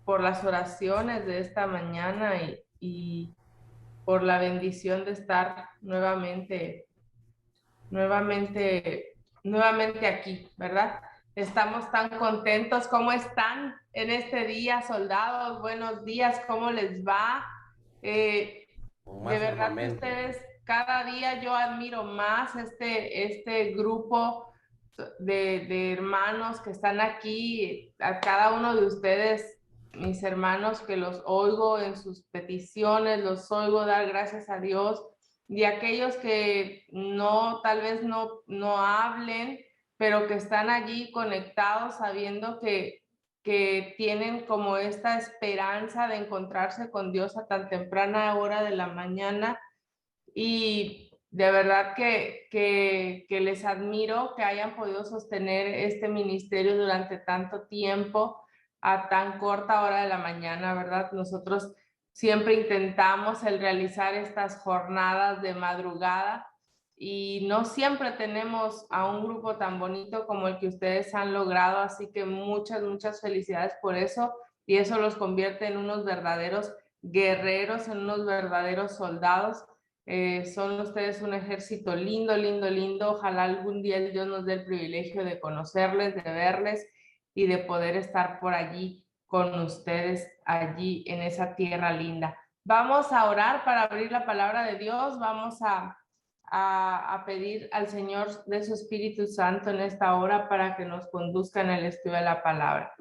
Por las oraciones de esta mañana y por la bendición de estar nuevamente, nuevamente aquí, ¿verdad? Estamos tan contentos. ¿Cómo están en este día, soldados? Buenos días, ¿cómo les va? Eh, de Más verdad que formalmente. ustedes, cada día yo admiro más este grupo de hermanos que están aquí, a cada uno de ustedes, mis hermanos, que los oigo en sus peticiones, los oigo dar gracias a Dios, y aquellos que no, tal vez no hablen, pero que están allí conectados sabiendo que tienen como esta esperanza de encontrarse con Dios a tan temprana hora de la mañana. Y de verdad que les admiro que hayan podido sostener este ministerio durante tanto tiempo a tan corta hora de la mañana, ¿verdad? Nosotros siempre intentamos el realizar estas jornadas de madrugada y no siempre tenemos a un grupo tan bonito como el que ustedes han logrado, así que muchas felicidades por eso, y eso los convierte en unos verdaderos guerreros, en unos verdaderos soldados. Son ustedes un ejército lindo, lindo, lindo. Ojalá algún día Dios nos dé el privilegio de conocerles, de verles y de poder estar por allí con ustedes, allí en esa tierra linda. Vamos a orar para abrir la palabra de Dios. Vamos a pedir al Señor de su Espíritu Santo en esta hora para que nos conduzca en el estudio de la palabra.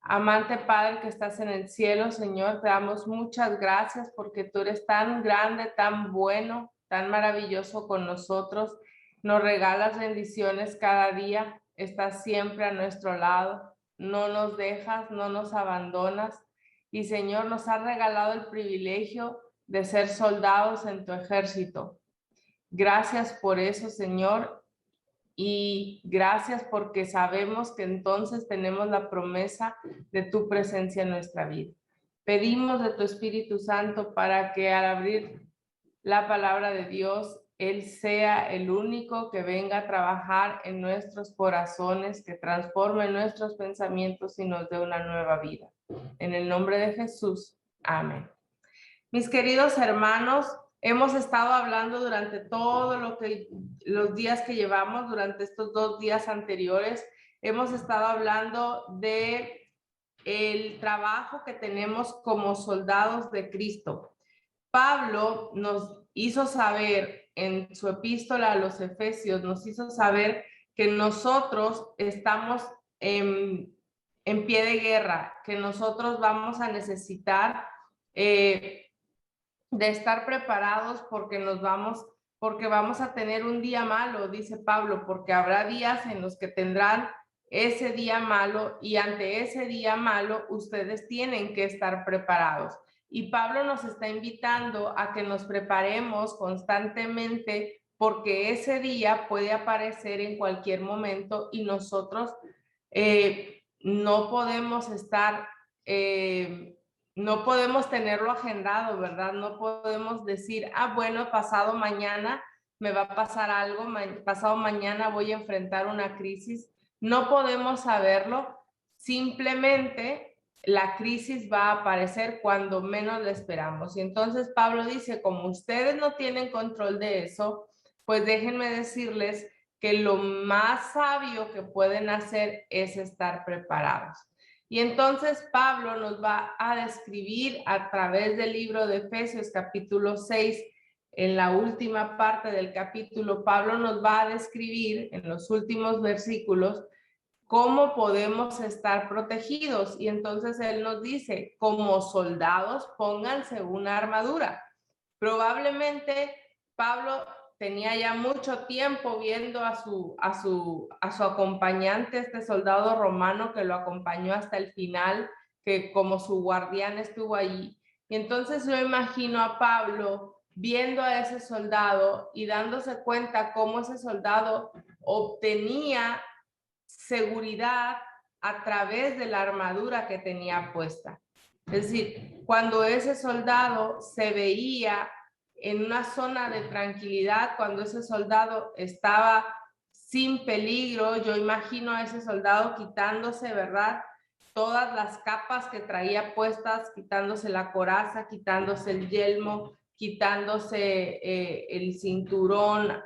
Amante Padre que estás en el cielo, Señor, te damos muchas gracias porque tú eres tan grande, tan bueno, tan maravilloso con nosotros. Nos regalas bendiciones cada día, estás siempre a nuestro lado, no nos dejas, no nos abandonas. Y Señor, nos has regalado el privilegio de ser soldados en tu ejército. Gracias por eso, Señor, y gracias porque sabemos que entonces tenemos la promesa de tu presencia en nuestra vida. Pedimos de tu Espíritu Santo para que al abrir la palabra de Dios, Él sea el único que venga a trabajar en nuestros corazones, que transforme nuestros pensamientos y nos dé una nueva vida. En el nombre de Jesús, amén. Mis queridos hermanos, hemos estado hablando durante los días que llevamos, durante estos 2 días anteriores, hemos estado hablando de el trabajo que tenemos como soldados de Cristo. Pablo nos hizo saber en su epístola a los Efesios, nos hizo saber que nosotros estamos en pie de guerra, que nosotros vamos a necesitar de estar preparados porque vamos a tener un día malo, dice Pablo, porque habrá días en los que tendrán ese día malo y ante ese día malo ustedes tienen que estar preparados. Y Pablo nos está invitando a que nos preparemos constantemente porque ese día puede aparecer en cualquier momento y nosotros no podemos estar no podemos tenerlo agendado, ¿verdad? No podemos decir, bueno, pasado mañana me va a pasar algo, pasado mañana voy a enfrentar una crisis. No podemos saberlo, simplemente la crisis va a aparecer cuando menos la esperamos. Y entonces Pablo dice, como ustedes no tienen control de eso, pues déjenme decirles que lo más sabio que pueden hacer es estar preparados. Y entonces Pablo nos va a describir a través del libro de Efesios capítulo 6, en la última parte del capítulo, Pablo nos va a describir en los últimos versículos cómo podemos estar protegidos. Y entonces él nos dice, como soldados, pónganse una armadura. Probablemente Pablo tenía ya mucho tiempo viendo a su acompañante, este soldado romano que lo acompañó hasta el final, que como su guardián estuvo allí. Y entonces yo imagino a Pablo viendo a ese soldado y dándose cuenta cómo ese soldado obtenía seguridad a través de la armadura que tenía puesta. Es decir, cuando ese soldado se veía en una zona de tranquilidad, cuando ese soldado estaba sin peligro. Yo imagino a ese soldado quitándose, ¿verdad?, todas las capas que traía puestas, quitándose la coraza, quitándose el yelmo, quitándose el cinturón,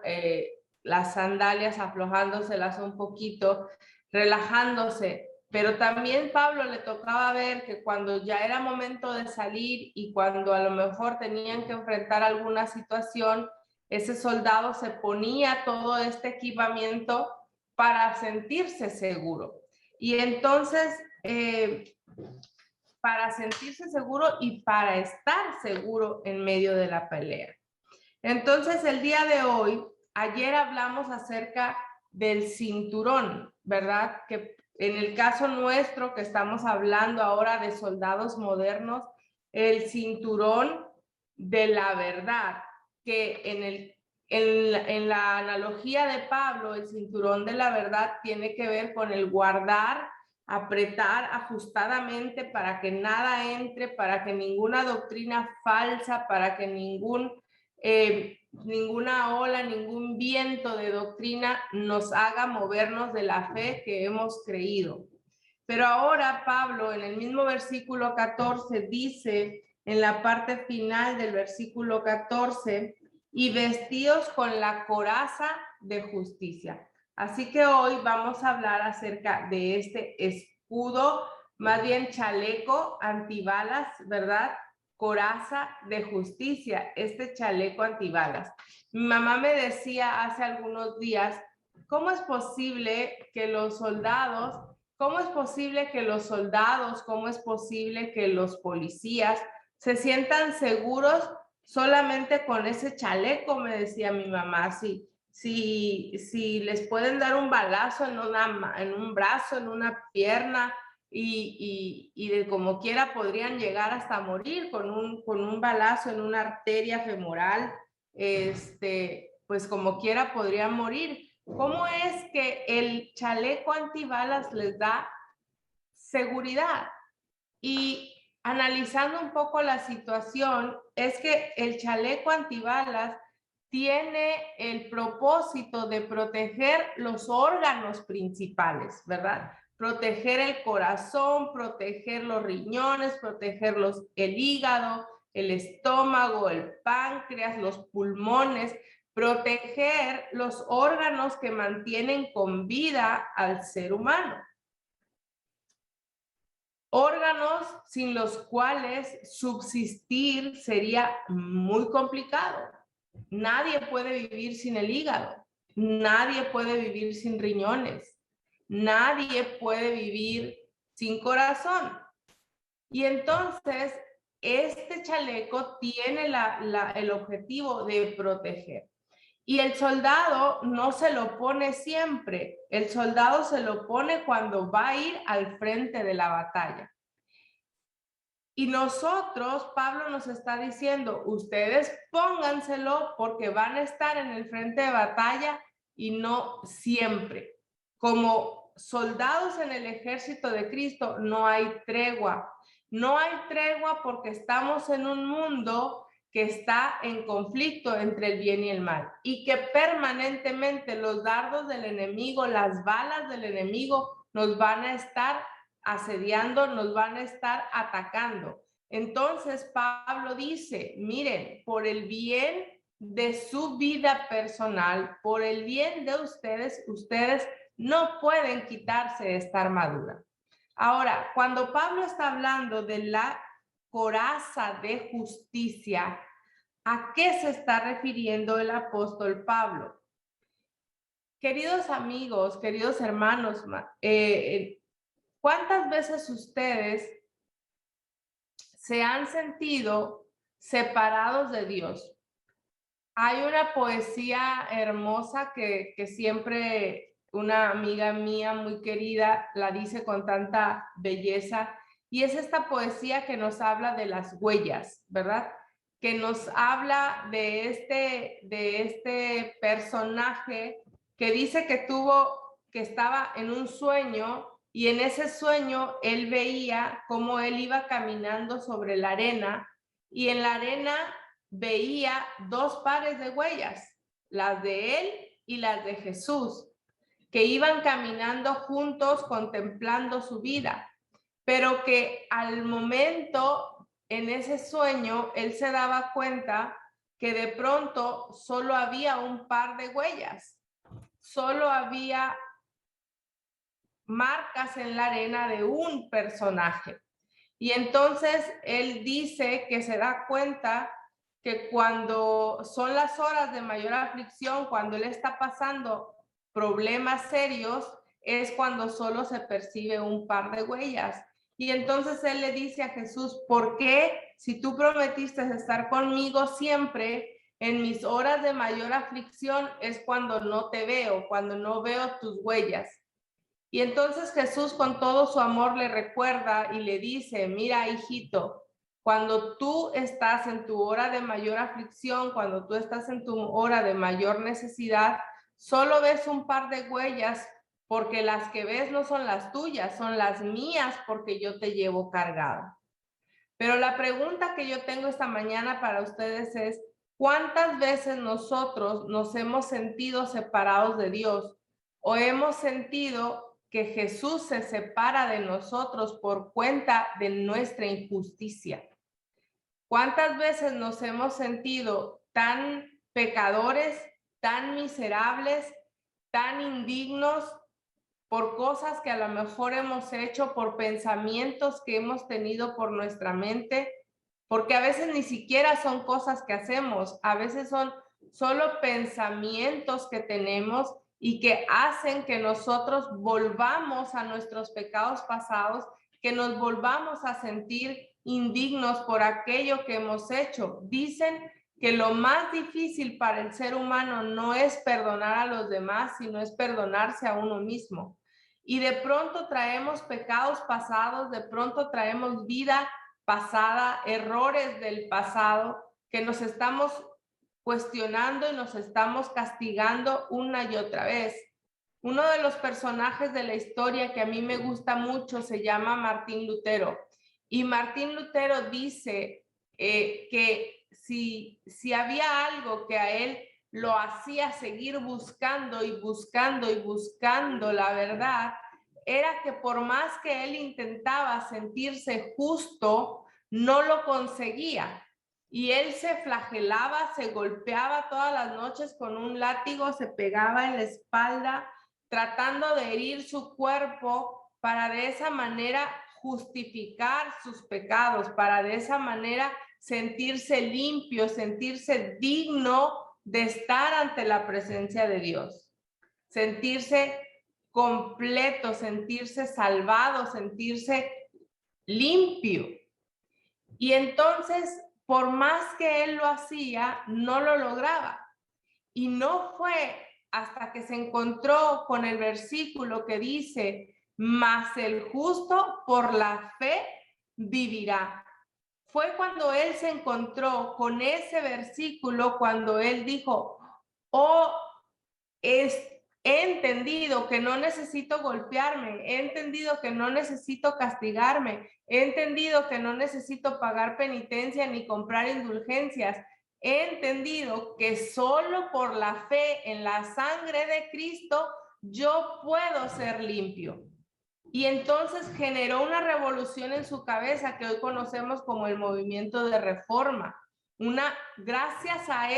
las sandalias, aflojándoselas un poquito, relajándose. Pero también Pablo le tocaba ver que cuando ya era momento de salir y cuando a lo mejor tenían que enfrentar alguna situación, ese soldado se ponía todo este equipamiento para sentirse seguro. Y entonces, para sentirse seguro y para estar seguro en medio de la pelea. Entonces, el día de hoy, ayer hablamos acerca del cinturón, ¿verdad? Que en el caso nuestro, que estamos hablando ahora de soldados modernos, el cinturón de la verdad, que en la analogía de Pablo, el cinturón de la verdad tiene que ver con el guardar, apretar ajustadamente para que nada entre, para que ninguna doctrina falsa, para que ninguna ola, ningún viento de doctrina nos haga movernos de la fe que hemos creído. Pero ahora Pablo en el mismo versículo 14 dice, en la parte final del versículo 14, y vestidos con la coraza de justicia. Así que hoy vamos a hablar acerca de este escudo, más bien chaleco antibalas, ¿verdad? Coraza de justicia, este chaleco antibalas. Mi mamá me decía hace algunos días, ¿cómo es posible que los soldados, cómo es posible que los soldados, cómo es posible que los policías se sientan seguros solamente con ese chaleco? Me decía mi mamá, si les pueden dar un balazo en un brazo, en una pierna, y de como quiera podrían llegar hasta morir con un balazo en una arteria femoral, pues como quiera podrían morir. ¿Cómo es que el chaleco antibalas les da seguridad? Y analizando un poco la situación, es que el chaleco antibalas tiene el propósito de proteger los órganos principales, ¿verdad? Proteger el corazón, proteger los riñones, proteger el hígado, el estómago, el páncreas, los pulmones, proteger los órganos que mantienen con vida al ser humano. Órganos sin los cuales subsistir sería muy complicado. Nadie puede vivir sin el hígado, nadie puede vivir sin riñones, nadie puede vivir sin corazón. Y entonces, este chaleco tiene el objetivo de proteger. Y el soldado no se lo pone siempre, el soldado se lo pone cuando va a ir al frente de la batalla. Y nosotros, Pablo nos está diciendo, ustedes pónganselo porque van a estar en el frente de batalla y no siempre. Como soldados en el ejército de Cristo no hay tregua. No hay tregua porque estamos en un mundo que está en conflicto entre el bien y el mal y que permanentemente los dardos del enemigo, las balas del enemigo nos van a estar asediando, nos van a estar atacando. Entonces Pablo dice, miren, por el bien de su vida personal, por el bien de ustedes, ustedes no pueden quitarse esta armadura. Ahora, cuando Pablo está hablando de la coraza de justicia, ¿a qué se está refiriendo el apóstol Pablo? Queridos amigos, queridos hermanos, ¿cuántas veces ustedes se han sentido separados de Dios? Hay una poesía hermosa que siempre una amiga mía muy querida la dice con tanta belleza, y es esta poesía que nos habla de las huellas, ¿verdad? Que nos habla de este personaje que dice que estaba en un sueño, y en ese sueño él veía cómo él iba caminando sobre la arena, y en la arena veía dos pares de huellas, las de él y las de Jesús. que iban caminando juntos contemplando su vida, pero que al momento, en ese sueño, él se daba cuenta que de pronto solo había un par de huellas, solo había marcas en la arena de un personaje. Y entonces él dice que se da cuenta que cuando son las horas de mayor aflicción, cuando él está pasando problemas serios, es cuando solo se percibe un par de huellas. Y entonces él le dice a Jesús, ¿por qué si tú prometiste estar conmigo siempre, en mis horas de mayor aflicción es cuando no te veo, cuando no veo tus huellas? Y entonces Jesús con todo su amor le recuerda y le dice, mira, hijito, cuando tú estás en tu hora de mayor aflicción, cuando tú estás en tu hora de mayor necesidad, solo ves un par de huellas porque las que ves no son las tuyas, son las mías porque yo te llevo cargado. Pero la pregunta que yo tengo esta mañana para ustedes es, ¿cuántas veces nosotros nos hemos sentido separados de Dios o hemos sentido que Jesús se separa de nosotros por cuenta de nuestra injusticia? ¿Cuántas veces nos hemos sentido tan pecadores, tan miserables, tan indignos por cosas que a lo mejor hemos hecho, por pensamientos que hemos tenido por nuestra mente? Porque a veces ni siquiera son cosas que hacemos, a veces son solo pensamientos que tenemos y que hacen que nosotros volvamos a nuestros pecados pasados, que nos volvamos a sentir indignos por aquello que hemos hecho. Dicen que lo más difícil para el ser humano no es perdonar a los demás, sino es perdonarse a uno mismo. Y de pronto traemos pecados pasados, de pronto traemos vida pasada, errores del pasado, que nos estamos cuestionando y nos estamos castigando una y otra vez. Uno de los personajes de la historia que a mí me gusta mucho se llama Martín Lutero. Y Martín Lutero dice que si había algo que a él lo hacía seguir buscando y buscando y buscando la verdad, era que por más que él intentaba sentirse justo, no lo conseguía. Y él se flagelaba, se golpeaba todas las noches con un látigo, se pegaba en la espalda, tratando de herir su cuerpo para de esa manera justificar sus pecados, para de esa manera sentirse limpio, sentirse digno de estar ante la presencia de Dios, sentirse completo, sentirse salvado, sentirse limpio. Y entonces, por más que él lo hacía, no lo lograba. Y no fue hasta que se encontró con el versículo que dice, mas el justo por la fe vivirá. Fue cuando él se encontró con ese versículo, cuando él dijo, oh, he entendido que no necesito golpearme, he entendido que no necesito castigarme, he entendido que no necesito pagar penitencia ni comprar indulgencias. He entendido que solo por la fe en la sangre de Cristo yo puedo ser limpio. Y entonces generó una revolución en su cabeza que hoy conocemos como el movimiento de reforma. Gracias a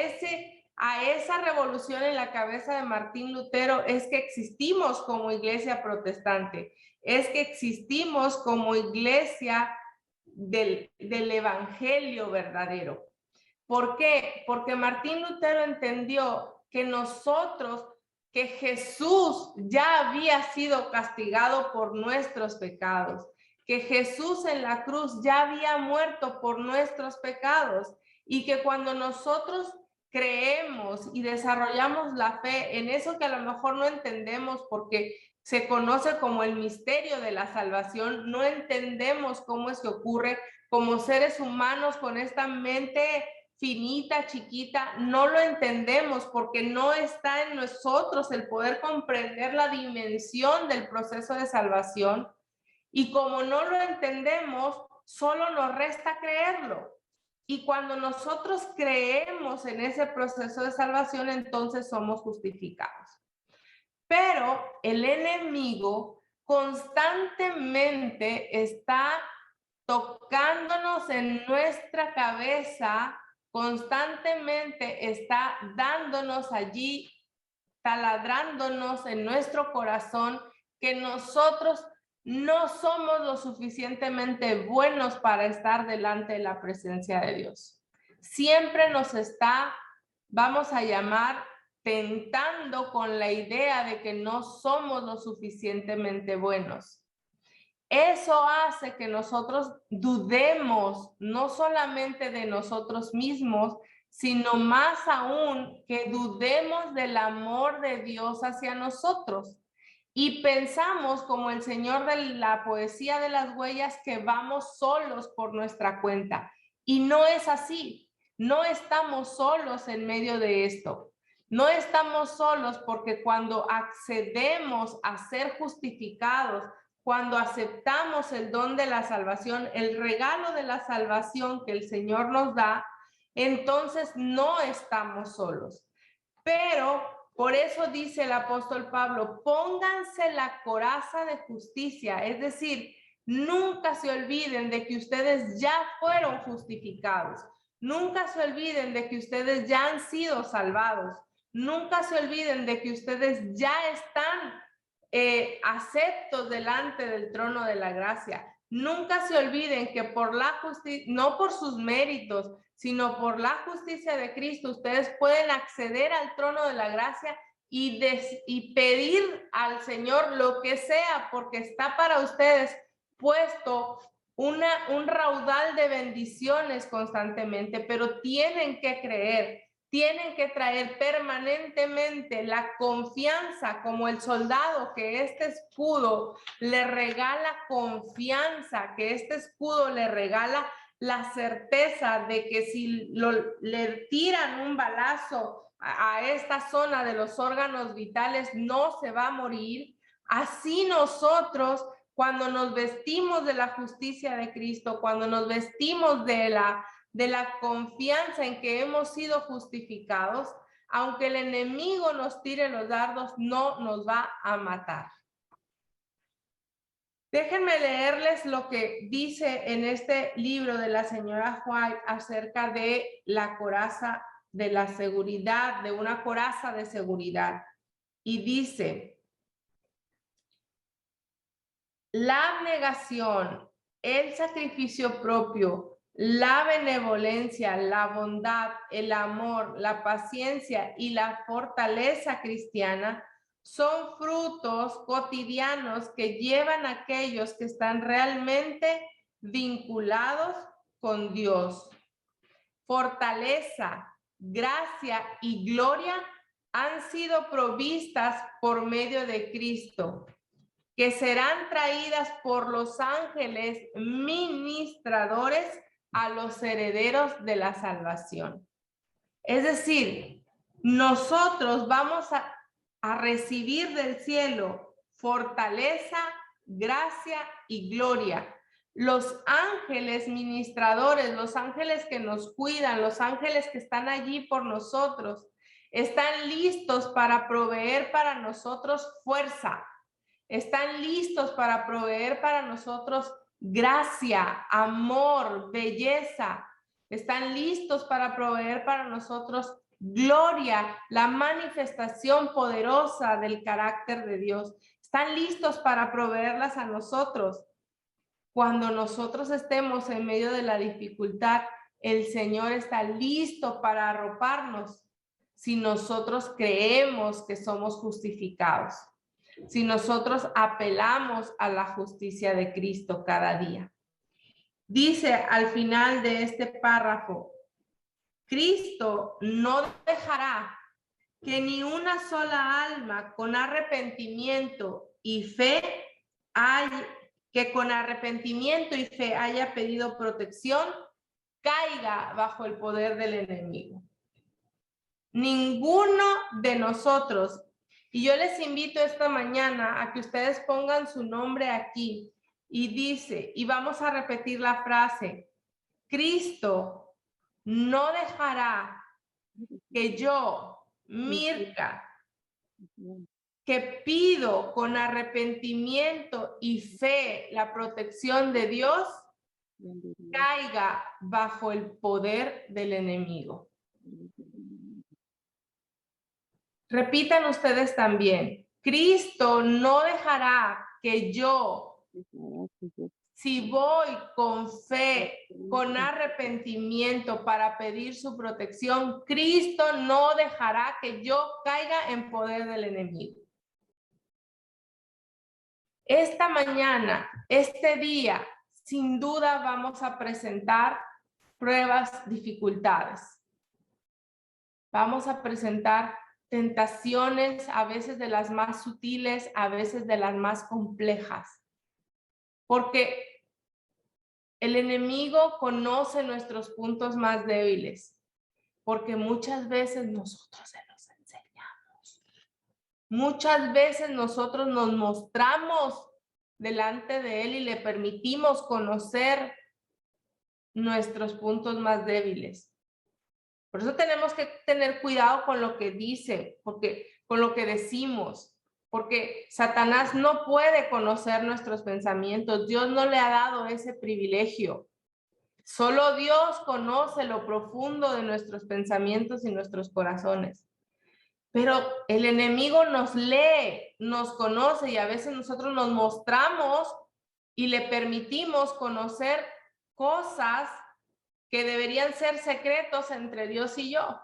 esa revolución en la cabeza de Martín Lutero es que existimos como iglesia protestante, es que existimos como iglesia del evangelio verdadero. ¿Por qué? Porque Martín Lutero entendió que Jesús ya había sido castigado por nuestros pecados, que Jesús en la cruz ya había muerto por nuestros pecados y que cuando nosotros creemos y desarrollamos la fe en eso que a lo mejor no entendemos porque se conoce como el misterio de la salvación, no entendemos cómo es que ocurre como seres humanos con esta mente finita, chiquita, no lo entendemos porque no está en nosotros el poder comprender la dimensión del proceso de salvación. Y como no lo entendemos, solo nos resta creerlo. Y cuando nosotros creemos en ese proceso de salvación, entonces somos justificados. Pero el enemigo constantemente está tocándonos en nuestra cabeza, constantemente está dándonos allí, taladrándonos en nuestro corazón que nosotros no somos lo suficientemente buenos para estar delante de la presencia de Dios. Siempre nos está, vamos a llamar, tentando con la idea de que no somos lo suficientemente buenos. Eso hace que nosotros dudemos no solamente de nosotros mismos, sino más aún que dudemos del amor de Dios hacia nosotros. Y pensamos, como el señor de la poesía de las huellas, que vamos solos por nuestra cuenta. Y no es así. No estamos solos en medio de esto. No estamos solos porque cuando accedemos a ser justificados, cuando aceptamos el don de la salvación, el regalo de la salvación que el Señor nos da, entonces no estamos solos. Pero por eso dice el apóstol Pablo, pónganse la coraza de justicia, es decir, nunca se olviden de que ustedes ya fueron justificados, nunca se olviden de que ustedes ya han sido salvados, nunca se olviden de que ustedes ya están aceptos delante del trono de la gracia. Nunca se olviden que por la justicia, no por sus méritos, sino por la justicia de Cristo, ustedes pueden acceder al trono de la gracia y pedir al Señor lo que sea, porque está para ustedes puesto un raudal de bendiciones constantemente, pero tienen que creer, tienen que traer permanentemente la confianza, como el soldado, que este escudo le regala confianza, que este escudo le regala la certeza de que si le tiran un balazo a esta zona de los órganos vitales, no se va a morir. Así nosotros, cuando nos vestimos de la justicia de Cristo, cuando nos vestimos de la confianza en que hemos sido justificados, aunque el enemigo nos tire los dardos, no nos va a matar. Déjenme leerles lo que dice en este libro de la señora White acerca de la coraza de la seguridad, de una coraza de seguridad. Y dice, la abnegación, el sacrificio propio, la benevolencia, la bondad, el amor, la paciencia y la fortaleza cristiana son frutos cotidianos que llevan a aquellos que están realmente vinculados con Dios. Fortaleza, gracia y gloria han sido provistas por medio de Cristo, que serán traídas por los ángeles ministradores a los herederos de la salvación. Es decir, nosotros vamos a recibir del cielo fortaleza, gracia y gloria. Los ángeles ministradores, los ángeles que nos cuidan, los ángeles que están allí por nosotros, están listos para proveer para nosotros fuerza, están listos para proveer para nosotros gracia, amor, belleza. Están listos para proveer para nosotros gloria, la manifestación poderosa del carácter de Dios. Están listos para proveerlas a nosotros. Cuando nosotros estemos en medio de la dificultad, el Señor está listo para arroparnos si nosotros creemos que somos justificados, si nosotros apelamos a la justicia de Cristo cada día. Dice al final de este párrafo, Cristo no dejará que ni una sola alma con arrepentimiento y fe haya pedido protección, caiga bajo el poder del enemigo. Ninguno de nosotros, y yo les invito esta mañana a que ustedes pongan su nombre aquí y dice, y vamos a repetir la frase, Cristo no dejará que yo, Mirka, que pido con arrepentimiento y fe la protección de Dios, caiga bajo el poder del enemigo. Repitan ustedes también. Cristo no dejará que yo, si voy con fe, con arrepentimiento para pedir su protección, Cristo no dejará que yo caiga en poder del enemigo. Esta mañana, este día, sin duda vamos a presentar pruebas, dificultades. Vamos a presentar tentaciones, a veces de las más sutiles, a veces de las más complejas. Porque el enemigo conoce nuestros puntos más débiles, porque muchas veces nosotros se los enseñamos. Muchas veces nosotros nos mostramos delante de él y le permitimos conocer nuestros puntos más débiles. Por eso tenemos que tener cuidado con lo que dice, con lo que decimos, porque Satanás no puede conocer nuestros pensamientos. Dios no le ha dado ese privilegio. Solo Dios conoce lo profundo de nuestros pensamientos y nuestros corazones. Pero el enemigo nos lee, nos conoce y a veces nosotros nos mostramos y le permitimos conocer cosas que deberían ser secretos entre Dios y yo.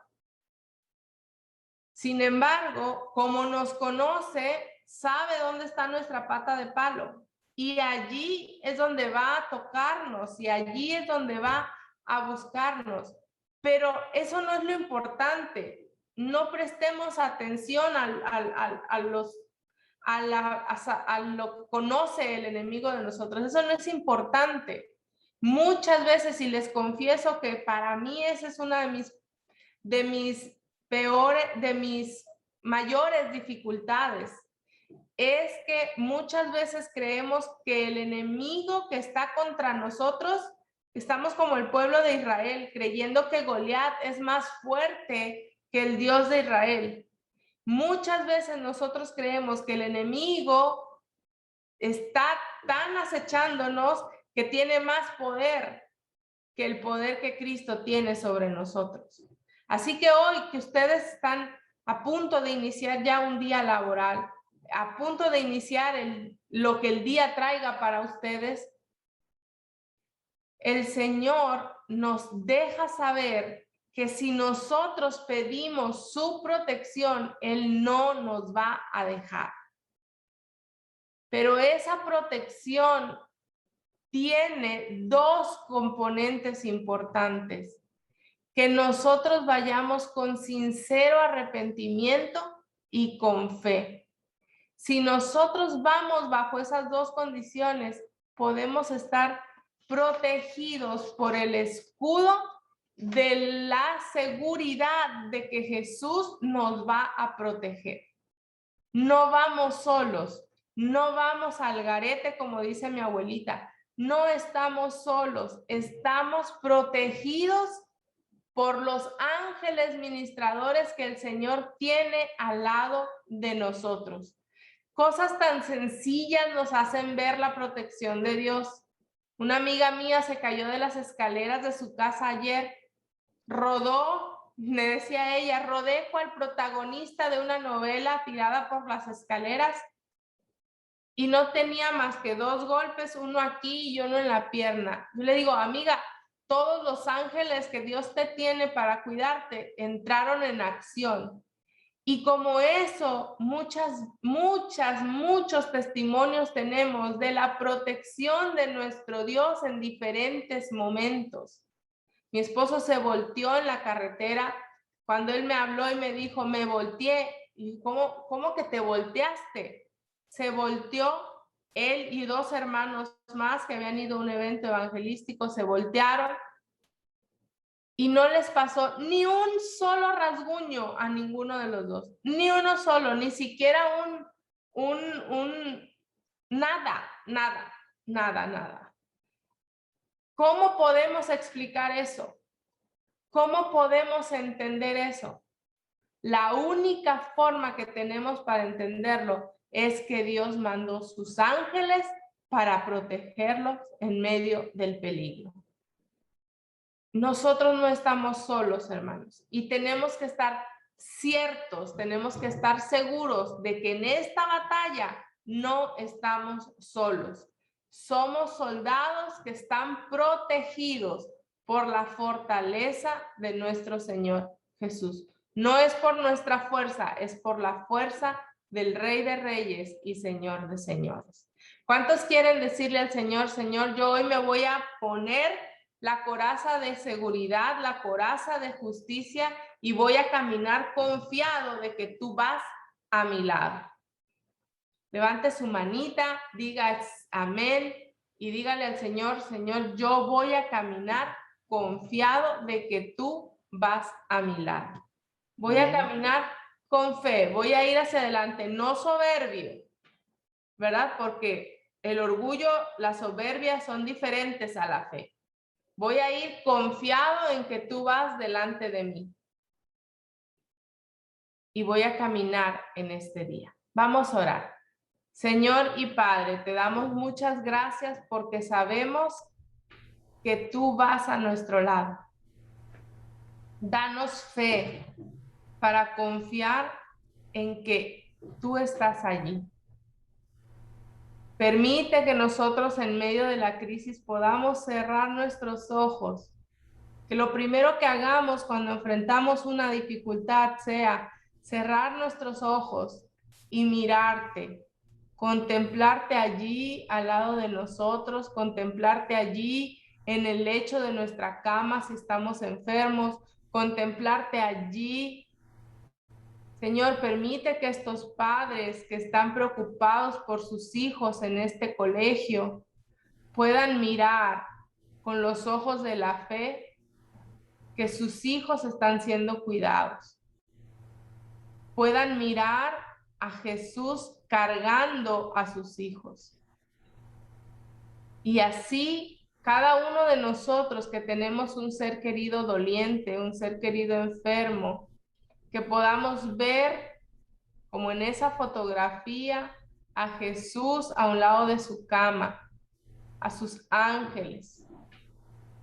Sin embargo, como nos conoce, sabe dónde está nuestra pata de palo. Y allí es donde va a tocarnos y allí es donde va a buscarnos. Pero eso no es lo importante. No prestemos atención a lo que conoce el enemigo de nosotros. Eso no es importante. Muchas veces, y les confieso que para mí esa es una de mis mayores dificultades, es que muchas veces creemos que el enemigo que está contra nosotros, estamos como el pueblo de Israel, creyendo que Goliat es más fuerte que el Dios de Israel. Muchas veces nosotros creemos que el enemigo está tan acechándonos que tiene más poder que el poder que Cristo tiene sobre nosotros. Así que hoy que ustedes están a punto de iniciar ya un día laboral, a punto de iniciar lo que el día traiga para ustedes, el Señor nos deja saber que si nosotros pedimos su protección, Él no nos va a dejar. Pero esa protección tiene dos componentes importantes. Que nosotros vayamos con sincero arrepentimiento y con fe. Si nosotros vamos bajo esas dos condiciones, podemos estar protegidos por el escudo de la seguridad de que Jesús nos va a proteger. No vamos solos, no vamos al garete, como dice mi abuelita. No estamos solos, estamos protegidos por los ángeles ministradores que el Señor tiene al lado de nosotros. Cosas tan sencillas nos hacen ver la protección de Dios. Una amiga mía se cayó de las escaleras de su casa ayer, rodó, me decía ella, rodé cual protagonista de una novela tirada por las escaleras y no tenía más que 2 golpes, uno aquí y uno en la pierna. Yo le digo, amiga, todos los ángeles que Dios te tiene para cuidarte entraron en acción. Y como eso, muchos testimonios tenemos de la protección de nuestro Dios en diferentes momentos. Mi esposo se volteó en la carretera cuando él me habló y me dijo, me volteé. ¿Y cómo que te volteaste? Se volteó él y 2 hermanos más que habían ido a un evento evangelístico, se voltearon y no les pasó ni un solo rasguño a ninguno de los dos, ni uno solo, ni siquiera nada. ¿Cómo podemos explicar eso? ¿Cómo podemos entender eso? La única forma que tenemos para entenderlo es que Dios mandó sus ángeles para protegerlos en medio del peligro. Nosotros no estamos solos, hermanos, y tenemos que estar ciertos, tenemos que estar seguros de que en esta batalla no estamos solos. Somos soldados que están protegidos por la fortaleza de nuestro Señor Jesús. No es por nuestra fuerza, es por la fuerza del Rey de Reyes y Señor de Señores. ¿Cuántos quieren decirle al Señor, Señor, yo hoy me voy a poner la coraza de seguridad, la coraza de justicia, y voy a caminar confiado de que tú vas a mi lado? Levante su manita, diga amén y dígale al Señor, Señor, yo voy a caminar confiado de que tú vas a mi lado. Voy a caminar con fe, voy a ir hacia adelante, no soberbio, ¿verdad? Porque el orgullo, la soberbia son diferentes a la fe. Voy a ir confiado en que tú vas delante de mí. Y voy a caminar en este día. Vamos a orar. Señor y Padre, te damos muchas gracias porque sabemos que tú vas a nuestro lado. Danos fe para confiar en que tú estás allí. Permite que nosotros en medio de la crisis podamos cerrar nuestros ojos. Que lo primero que hagamos cuando enfrentamos una dificultad sea cerrar nuestros ojos y mirarte, contemplarte allí al lado de nosotros, contemplarte allí en el lecho de nuestra cama si estamos enfermos, contemplarte allí. Señor, permite que estos padres que están preocupados por sus hijos en este colegio puedan mirar con los ojos de la fe que sus hijos están siendo cuidados. Puedan mirar a Jesús cargando a sus hijos. Y así cada uno de nosotros que tenemos un ser querido doliente, un ser querido enfermo, que podamos ver como en esa fotografía a Jesús a un lado de su cama, a sus ángeles.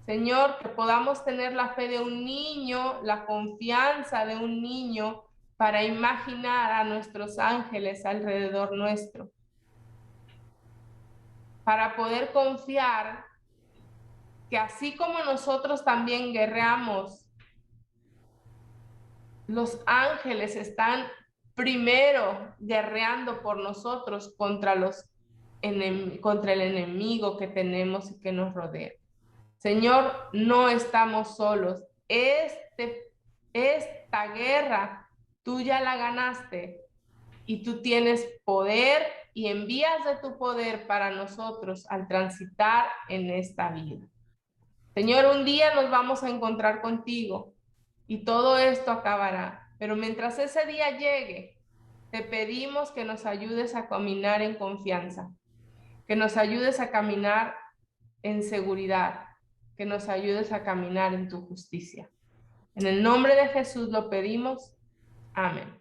Señor, que podamos tener la fe de un niño, la confianza de un niño para imaginar a nuestros ángeles alrededor nuestro. Para poder confiar que así como nosotros también guerreamos, los ángeles están primero guerreando por nosotros contra el enemigo que tenemos y que nos rodea. Señor, no estamos solos. Esta guerra tú ya la ganaste y tú tienes poder y envías de tu poder para nosotros al transitar en esta vida. Señor, un día nos vamos a encontrar contigo y todo esto acabará. Pero mientras ese día llegue, te pedimos que nos ayudes a caminar en confianza, que nos ayudes a caminar en seguridad, que nos ayudes a caminar en tu justicia. En el nombre de Jesús lo pedimos. Amén.